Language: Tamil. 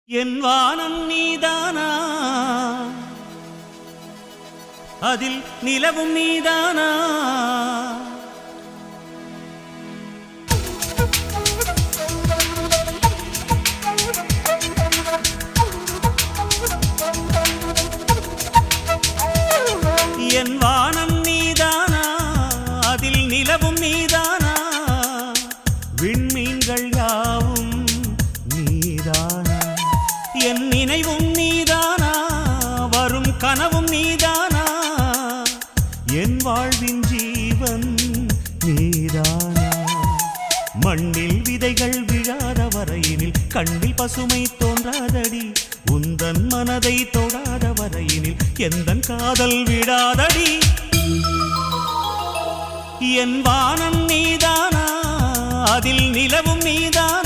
என் வானம் நீதானா, அதில் நிலவும் நீதானா? என் வானம் நீதானா, அதில் நிலவும் நீதானா? விண்மீன்கள் யாவும் நீதானா? என் நினைவும் நீதானா, வரும் கனவும் நீதானா? என் வாழ்வின் ஜீவன் நீதானா? மண்ணில் விதைகள் விழாத வரையினில் கண்ணில் பசுமை தோன்றாதடி. உந்தன் மனதை தொடாத வரையினில் எந்தன் காதல் விடாதடி. என் வானம் நீதானா, அதில் நிலவும் நீதானா?